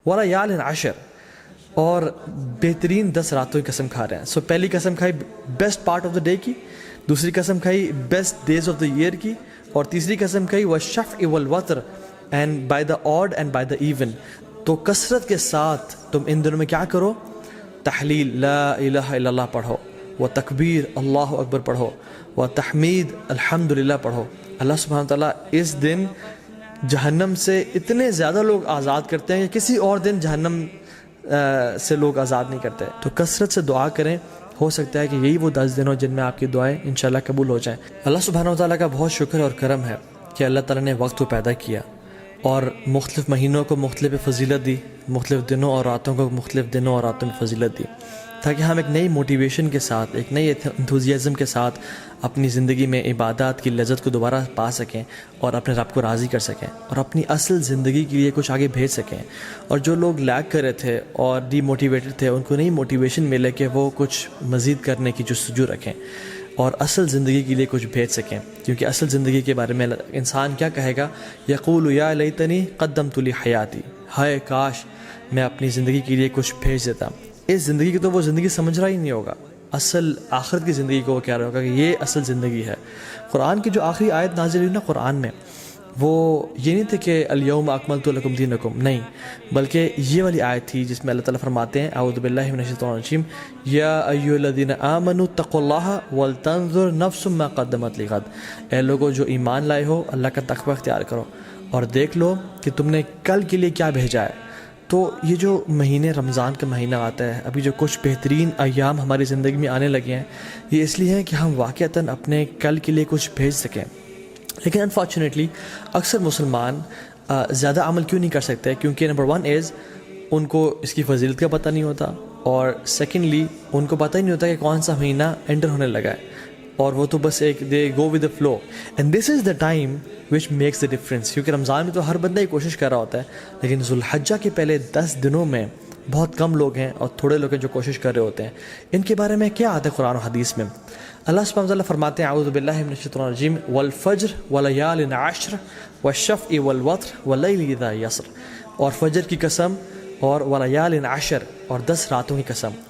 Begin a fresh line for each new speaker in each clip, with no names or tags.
وَلَيَالٍ عَشْرٍ, اور بہترین 10 راتوں کی قسم کھا رہے ہیں. سو پہلی قسم کھائی best part of the day کی, دوسری قسم کھائی best days of the year کی, اور تیسری قسم کھائی وَالشَّفْعِ وَالْوَتْرِ and by the odd and by the even. تو کثرت کے ساتھ تم ان دنوں میں کیا کرو, تحلیل لا الہ الا اللہ پڑھو, و تکبیر اللہ اکبر پڑھو, و تحمید الحمدللہ پڑھو. اللہ سبحانہ وتعالیٰ اس دن جہنم سے اتنے زیادہ لوگ آزاد کرتے ہیں کہ کسی اور دن جہنم سے لوگ آزاد نہیں کرتے. تو کثرت سے دعا کریں, ہو سکتا ہے کہ یہی وہ 10 دن ہو جن میں آپ کی دعائیں انشاءاللہ قبول ہو جائیں. اللہ سبحانہ وتعالیٰ کا بہت شکر اور کرم ہے کہ اللہ تعالیٰ نے وقت کو پیدا کیا اور مختلف مہینوں کو مختلف فضیلت دی, مختلف دنوں اور راتوں کو مختلف دنوں اور راتوں میں فضیلت دی, تاکہ ہم ایک نئی موٹیویشن کے ساتھ, ایک نئی انتھوزیازم کے ساتھ اپنی زندگی میں عبادات کی لذت کو دوبارہ پا سکیں اور اپنے رب کو راضی کر سکیں اور اپنی اصل زندگی کے لیے کچھ آگے بھیج سکیں. اور جو لوگ لیگ کر رہے تھے اور ڈی موٹیویٹڈ تھے, ان کو نئی موٹیویشن ملے کہ وہ کچھ مزید کرنے کی جستجو رکھیں اور اصل زندگی کے لیے کچھ بھیج سکیں. کیونکہ اصل زندگی کے بارے میں انسان کیا کہے گا, یقول یا لیتنی قدمت لی حیاتی, ہائے کاش میں اپنی زندگی کے لیے کچھ بھیج دیتا. اس زندگی کی تو وہ زندگی سمجھ رہا ہی نہیں ہوگا, اصل آخرت کی زندگی کو وہ کہہ رہا ہوگا کہ یہ اصل زندگی ہے. قرآن کی جو آخری آیت نازل ہوئی نا قرآن میں, وہ یہ نہیں تھے کہ الیوم اکملت لکم دینکم, نہیں, بلکہ یہ والی آیت تھی جس میں اللہ تعالیٰ فرماتے ہیں اعوذ باللہ من الشیطان الرجیم, یا ایھا الذین آمنوا اتقوا اللہ ولتنظر نفس ما قدمت لغد, اے لوگوں جو ایمان لائے ہو اللہ کا تقوی اختیار کرو اور دیکھ لو کہ تم نے کل کے لیے کیا بھیجا ہے. تو یہ جو مہینے رمضان کا مہینہ آتا ہے, ابھی جو کچھ بہترین ایام ہماری زندگی میں آنے لگے ہیں, یہ اس لیے ہے کہ ہم واقعتاً اپنے کل کے لیے کچھ بھیج سکیں. لیکن انفارچونیٹلی اکثر مسلمان زیادہ عمل کیوں نہیں کر سکتے, کیونکہ نمبر 1 از ان کو اس کی فضیلت کا پتہ نہیں ہوتا, اور سیکنڈلی ان کو پتہ ہی نہیں ہوتا کہ کون سا مہینہ انٹر ہونے لگا ہے, اور وہ تو بس ایک they go with the flow. And this is the time which makes the difference. کیونکہ رمضان میں تو ہر بندہ ہی کوشش کر رہا ہوتا ہے, لیکن ذوالحجہ کے پہلے 10 دنوں میں بہت کم لوگ ہیں اور تھوڑے لوگ ہیں جو کوشش کر رہے ہوتے ہیں. ان کے بارے میں کیا آتا ہے قرآن و حدیث میں؟ اللہ سبحانہ وتعالیٰ فرماتے ہیں اعوذ باللہ من الشیطان الرجیم والفجر ولیال عشر والشفع والوتر واللیل اذا یسر, اور فجر کی قسم اور ولیال عشر, اور 10 راتوں کی قسم.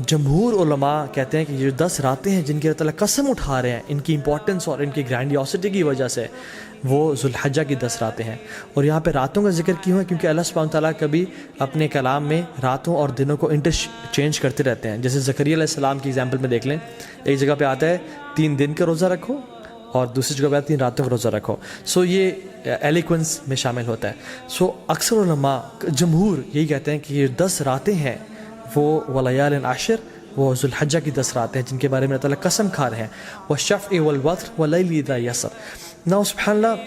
جمہور علماء کہتے ہیں کہ یہ جو 10 راتیں ہیں جن کی اللہ تعالیٰ قسم اٹھا رہے ہیں, ان کی امپورٹنس اور ان کی گرینڈیوسٹی کی وجہ سے وہ ذوالحجہ کی 10 راتیں ہیں. اور یہاں پہ راتوں کا ذکر کیوں ہے؟ کیونکہ اللہ سبحانہ تعالیٰ کبھی اپنے کلام میں راتوں اور دنوں کو انٹرچینج کرتے رہتے ہیں. جیسے زکریا علیہ السلام کی ایگزامپل میں دیکھ لیں, ایک جگہ پہ آتا ہے 3 دن کا روزہ رکھو اور دوسری جگہ پہ آتا ہے 3 راتوں کا روزہ رکھو. سو یہ ایلیکوینس میں شامل ہوتا ہے. سو اکثر علماء جمہور یہی کہتے ہیں کہ یہ 10 راتیں ہیں وہ ولیال عشر, وہ ذوالحجہ کی 10 راتیں ہیں جن کے بارے میں اللہ تعالیٰ قسم کھا رہے ہیں, والشفع والوتر واللیل اذا یسر. نا سبحان اللہ,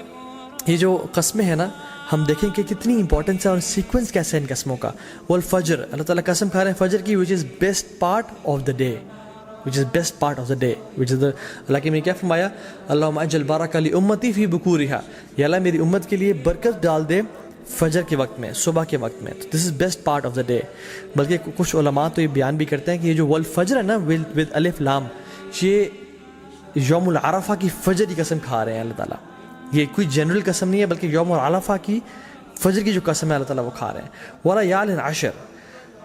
یہ جو قسمیں ہیں نا, ہم دیکھیں کہ کتنی امپورٹنس ہے اور سیکوینس کیسے ہے ان قسموں کا. والفجر, اللہ تعالیٰ قسم کھا رہے ہیں فجر کی, which is best part of the day, which is best part of the day, which is the, اللہ کے میں کیا فرمایا, اللہم اجل بارک لی امتی فی بکورہا, یا اللہ میری امت کے لیے برکت ڈال دے فجر کے وقت میں, صبح کے وقت میں. This is best part of the day. بلکہ کچھ علماء تو یہ بیان بھی کرتے ہیں کہ یہ جو والفجر ہے نا ود الف لام, یہ یوم العرفہ کی فجر کی قسم کھا رہے ہیں اللہ تعالیٰ. یہ کوئی جنرل قسم نہیں ہے, بلکہ یوم العرفہ کی فجر کی جو قسم ہے اللہ تعالیٰ وہ کھا رہے ہیں. ولیال عشر,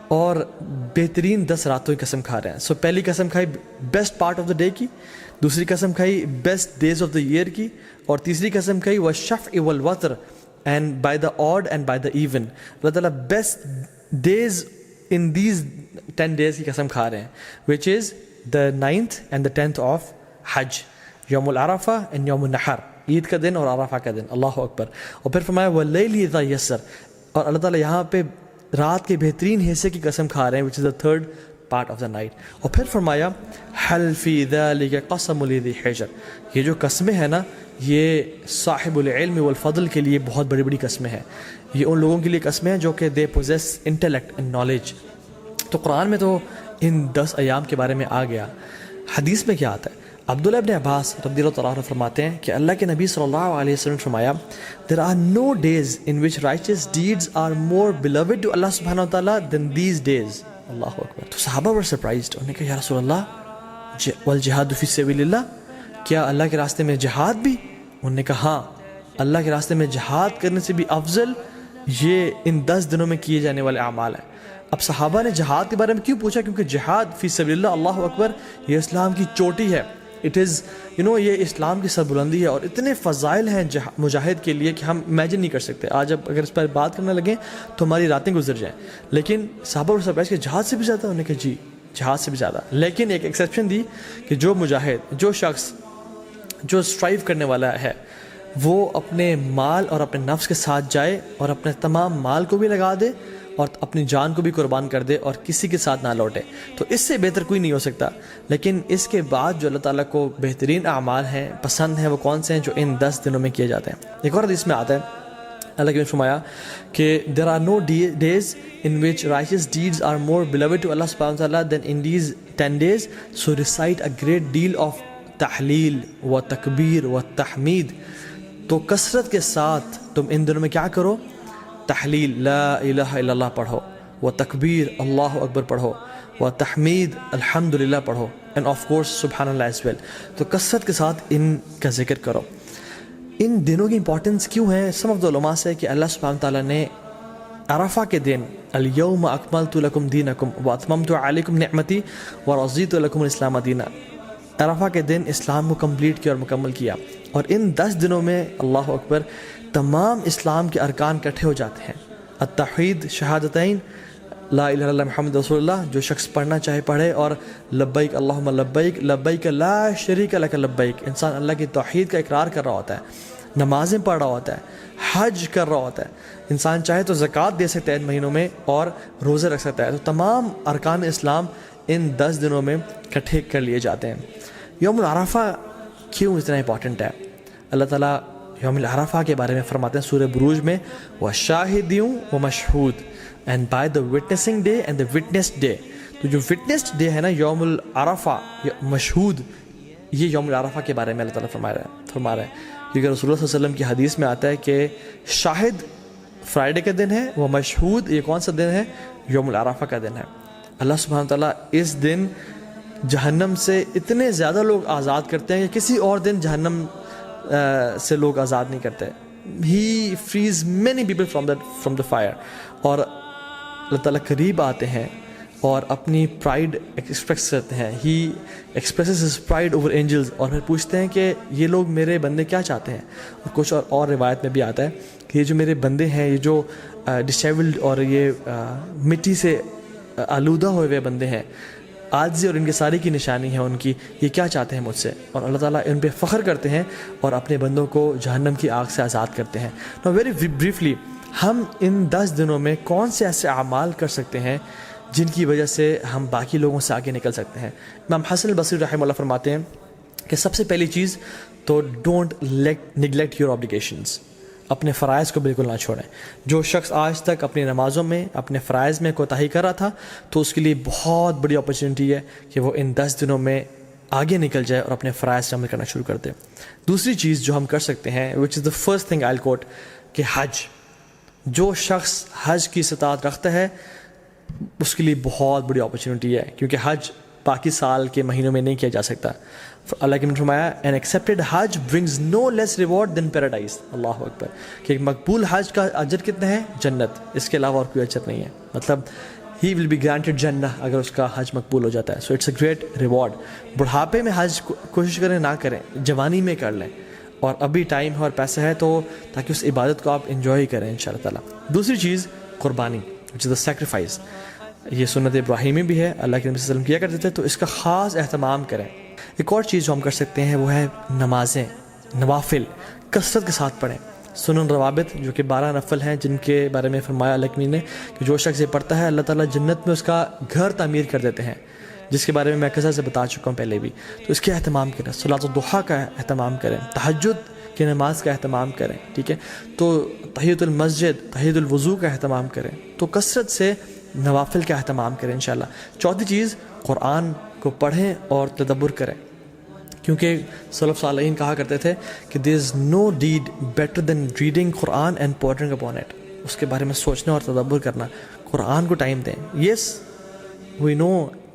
اور بہترین 10 راتوں کی قسم کھا رہے ہیں. سو پہلی قسم کھائی best part of the day کی, دوسری قسم کھائی best days of the year کی, اور تیسری قسم کھائی والشفع والوتر and by the odd and by the even. Allah تعالیٰ best days in these 10 days کی قسم کھا رہے ہیں, which is the 9th and the 10th of حج, یوم العرفہ اینڈ یوم النحر, عید کا دن اور عرفہ کا دن. اللہ اکبر. اور پھر فرمایا واللیل اذا یسر, اور اللہ تعالیٰ یہاں پہ رات کے بہترین حصے کی قسم کھا رہے ہیں, which is the 3rd part of the night. اور پھر فرمایا حل فی ذلک قسم لذی حجر, یہ جو قسمیں ہیں نا یہ صاحب العلم والفضل کے لیے بہت بڑی بڑی قسمیں ہیں. یہ ان لوگوں کے لیے قسمیں ہیں جو کہ they possess intellect and knowledge. تو قرآن میں تو ان 10 ایام کے بارے میں آ گیا. حدیث میں کیا آتا ہے؟ عبداللہ ابن عباس رضی اللہ تعالیٰ عنہ فرماتے ہیں کہ اللہ کے نبی صلی اللہ علیہ وسلم نے فرمایا there are no days in which righteous deeds are more beloved to Allah subhanahu wa ta'ala than these days. اللہ اکبر. تو صحابہ were surprised, انہوں نے کہا یا رسول اللہ والجہاد فی سبیل اللہ, کیا اللہ کے راستے میں جہاد بھی؟ انہوں نے کہا ہاں, اللہ کے راستے میں جہاد کرنے سے بھی افضل یہ ان 10 دنوں میں کیے جانے والے اعمال ہیں. اب صحابہ نے جہاد کے بارے میں کیوں پوچھا؟ کیونکہ جہاد فی سبیل اللہ، اللہ اکبر، یہ اسلام کی چوٹی ہے. اٹ از یہ اسلام کی سربلندی ہے، اور اتنے فضائل ہیں مجاہد کے لیے کہ ہم امیجن نہیں کر سکتے. آج اب اگر اس پر بات کرنے لگیں تو ہماری راتیں گزر جائیں. لیکن صحابہ اور سرپرائز کے جہاد سے بھی زیادہ، انہوں نے کہا جی جہاد سے بھی زیادہ. لیکن ایک ایکسیپشن دی کہ جو مجاہد، جو شخص جو اسٹرائیو کرنے والا ہے، وہ اپنے مال اور اپنے نفس کے ساتھ جائے اور اپنے تمام مال کو بھی لگا دے اور اپنی جان کو بھی قربان کر دے اور کسی کے ساتھ نہ لوٹے. تو اس سے بہتر کوئی نہیں ہو سکتا. لیکن اس کے بعد جو اللہ تعالیٰ کو بہترین اعمال ہیں، پسند ہیں، وہ کون سے ہیں؟ جو ان 10 دنوں میں کیے جاتے ہیں. ایک اور حدیث میں آتا ہے، اللہ کے فرمایا کہ there are no days in which righteous deeds are more beloved to Allah subhanahu wa ta'ala than in these 10 days, so recite a great deal of تحلیل و تکبیر و تحمید. تو کثرت کے ساتھ تم ان دنوں میں کیا کرو؟ تحلیل لا الہ الا اللہ پڑھو، و تکبیر اللہ اکبر پڑھو، و تحمید الحمدللہ پڑھو، اینڈ آف کورس سبحان اللہ ایز ویل. تو کثرت کے ساتھ ان کا ذکر کرو. ان دنوں کی امپورٹنس کیوں ہے؟ سم آف دا علماء سے کہ اللہ سبحانہ تعالیٰ نے عرفہ کے دن الیوم اکملت لکم دینکم و اتممت علیکم نعمتی و رضیت لکم الاسلام دینا، عرفہ کے دن اسلام کو کمپلیٹ کیا اور مکمل کیا. اور ان 10 دنوں میں اللہ اکبر تمام اسلام کے ارکان اکٹھے ہو جاتے ہیں. التوحید، شہادتین، لا الہ الا اللہ محمد رسول اللہ، جو شخص پڑھنا چاہے پڑھے، اور لبیک اللہم لبیک لبیک لا شریک لک لبیک. انسان اللہ کی توحید کا اقرار کر رہا ہوتا ہے، نمازیں پڑھ رہا ہوتا ہے، حج کر رہا ہوتا ہے. انسان چاہے تو زکوٰۃ دے سکتا ہے ان مہینوں میں اور روزے رکھ سکتا ہے. تو تمام ارکان اسلام ان 10 دنوں میں اکٹھے کر لیے جاتے ہیں. یوم العرفہ کیوں اتنا امپورٹنٹ ہے؟ اللہ تعالیٰ یوم العرفہ کے بارے میں فرماتے ہیں سورہ بروج میں، وَشَاهِدٍ وَمَشْهُودٍ and by the witnessing day and the witnessed day. تو جو witnessed day ہے نا یوم العرفہ، مشہود، یہ یوم العرفہ کے بارے میں اللہ تعالیٰ فرما رہا ہے. کیونکہ رسول اللہ صلی اللہ علیہ وسلم کی حدیث میں آتا ہے کہ شاہد فرائیڈے کا دن ہے، وہ مشہود یہ کون سا دن ہے؟ یوم العرفہ کا دن ہے. اللہ سبحانہ تعالیٰ اس دن جہنم سے اتنے زیادہ لوگ آزاد کرتے ہیں کہ کسی اور دن جہنم سے لوگ آزاد نہیں کرتے. He freed many people from the fire. اور اللہ تعالیٰ قریب آتے ہیں اور اپنی پرائڈ ایکسپریس کرتے ہیں. He expresses his pride over angels, اور پھر پوچھتے ہیں کہ یہ لوگ میرے بندے کیا چاہتے ہیں. اور کچھ اور روایت میں بھی آتا ہے کہ یہ جو میرے بندے ہیں، یہ جو ڈسیبلڈ اور یہ مٹی سے آلودہ ہوئے ہوئے بندے ہیں، عاجزی اور انکساری کی نشانی ہے ان کی، یہ کیا چاہتے ہیں مجھ سے. اور اللہ تعالیٰ ان پہ فخر کرتے ہیں اور اپنے بندوں کو جہنم کی آگ سے آزاد کرتے ہیں. نو ویری بریفلی، ہم ان 10 دنوں میں کون سے ایسے اعمال کر سکتے ہیں جن کی وجہ سے ہم باقی لوگوں سے آگے نکل سکتے ہیں؟ امام حسن البصری رحمہ اللہ فرماتے ہیں کہ سب سے پہلی چیز تو ڈونٹ نیگلیکٹ یور آبلیگیشنز. اپنے فرائض کو بالکل نہ چھوڑیں. جو شخص آج تک اپنی نمازوں میں اپنے فرائض میں کوتاہی کر رہا تھا، تو اس کے لیے بہت بڑی اپرچونٹی ہے کہ وہ ان 10 دنوں میں آگے نکل جائے اور اپنے فرائض عمل کرنا شروع کر دے. دوسری چیز جو ہم کر سکتے ہیں، which is the first thing I کوٹ، کہ حج. جو شخص حج کی استطاعت رکھتا ہے اس کے لیے بہت بڑی اپرچونٹی ہے، کیونکہ حج باقی سال کے مہینوں میں نہیں کیا جا سکتا. اللہ کے نے فرمایا این ایکسیپٹیڈ حج برنگز نو لیس ریوارڈ دین پیراڈائز. اللہ اکبر، کہ ایک مقبول حج کا اجر کتنا ہے؟ جنت، اس کے علاوہ اور کوئی اجر نہیں ہے. مطلب ہی ول بی گرانٹیڈ جنہ اگر اس کا حج مقبول ہو جاتا ہے. So it's a great reward. بڑھاپے میں حج کوشش کریں نہ کریں، جوانی میں کر لیں، اور ابھی ٹائم ہے اور پیسہ ہے تو تاکہ اس عبادت کو آپ انجوائے کریں انشاءاللہ تعالیٰ. دوسری چیز قربانی، وچ از دا سیکریفائس. یہ سنت ابراہیمی بھی ہے، اللہ کے نبی صلی اللہ علیہ وسلم کیا کرتے تھے، تو اس کا خاص اہتمام کریں. ایک اور چیز جو ہم کر سکتے ہیں وہ ہے نمازیں، نوافل کثرت کے ساتھ پڑھیں. سنن روابط جو کہ 12 نفل ہیں، جن کے بارے میں فرمایا اللہ کے نبی نے کہ جو شخص یہ پڑھتا ہے اللہ تعالیٰ جنت میں اس کا گھر تعمیر کر دیتے ہیں، جس کے بارے میں کثرت سے بتا چکا ہوں پہلے بھی. تو اس کے اہتمام کریں. صلاۃ الضحیٰ کا اہتمام کریں، تہجد کی نماز کا اہتمام کریں. ٹھیک ہے، تو تحیۃ المسجد، تحیۃ الوضو کا اہتمام کریں. تو کثرت سے نوافل کا اہتمام کریں انشاءاللہ. چوتھی چیز، قرآن کو پڑھیں اور تدبر کریں، کیونکہ سلف صالحین کہا کرتے تھے کہ there is no deed better than reading Quran and pondering upon it. اس کے بارے میں سوچنا اور تدبر کرنا. قرآن کو ٹائم دیں. یس وی نو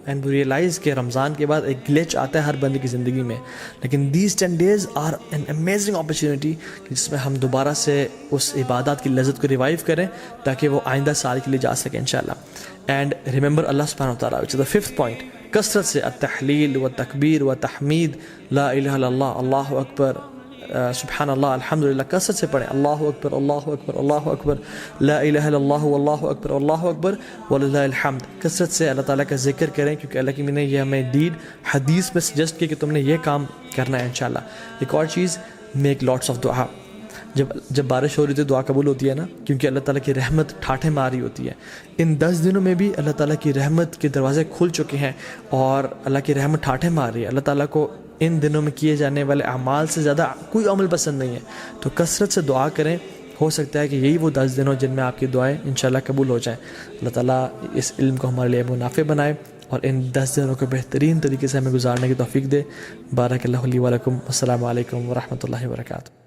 اینڈ وی ریئلائز کہ رمضان کے بعد ایک گلیچ آتا ہے ہر بندے کی زندگی میں، لیکن these 10 days are an amazing opportunity جس میں ہم دوبارہ سے اس عبادات کی لذت کو ریوائیو کریں تاکہ وہ آئندہ سال کے لیے جا سکیں انشاءاللہ. اینڈ ریممبر اللہ سبحانہ و تعالیٰ، which is the 5th point، کثرت سے التحلیل و تکبیر و تحمید، لا الہ الا اللہ، اللہ اکبر، سبحان اللہ، الحمدللہ، کثرت سے پڑھیں. اللہ اکبر، اللہ اکبر، اللہ اکبر، لا الہ الا اللہ، واللہ اکبر، اللہ اکبر، وللہ الحمد. کثرت سے اللہ تعالیٰ کا ذکر کریں کیونکہ اللہ کی نے یہ ہمیں ڈیڈ حدیث میں سجیسٹ کی کہ تم نے یہ کام کرنا ہے انشاءاللہ. ایک اور چیز، میک لاٹس آف دعا. جب بارش ہو رہی تو دعا قبول ہوتی ہے نا، کیونکہ اللہ تعالیٰ کی رحمت ٹھاٹھیں مار رہی ہوتی ہے. ان 10 دنوں میں بھی اللہ تعالیٰ کی رحمت کے دروازے کھل چکے ہیں اور اللہ کی رحمت ٹھاٹھیں مار رہی ہے. اللہ تعالیٰ کو ان دنوں میں کیے جانے والے اعمال سے زیادہ کوئی عمل پسند نہیں ہے. تو کثرت سے دعا کریں، ہو سکتا ہے کہ یہی وہ 10 دن ہوں جن میں آپ کی دعائیں انشاءاللہ قبول ہو جائیں. اللہ تعالیٰ اس علم کو ہمارے لیے منافع بنائے اور ان 10 دنوں کو بہترین طریقے سے ہمیں گزارنے کی توفیق دے. بارک اللہ لی و لکم. السلام علیکم ورحمۃ اللہ وبرکاتہ.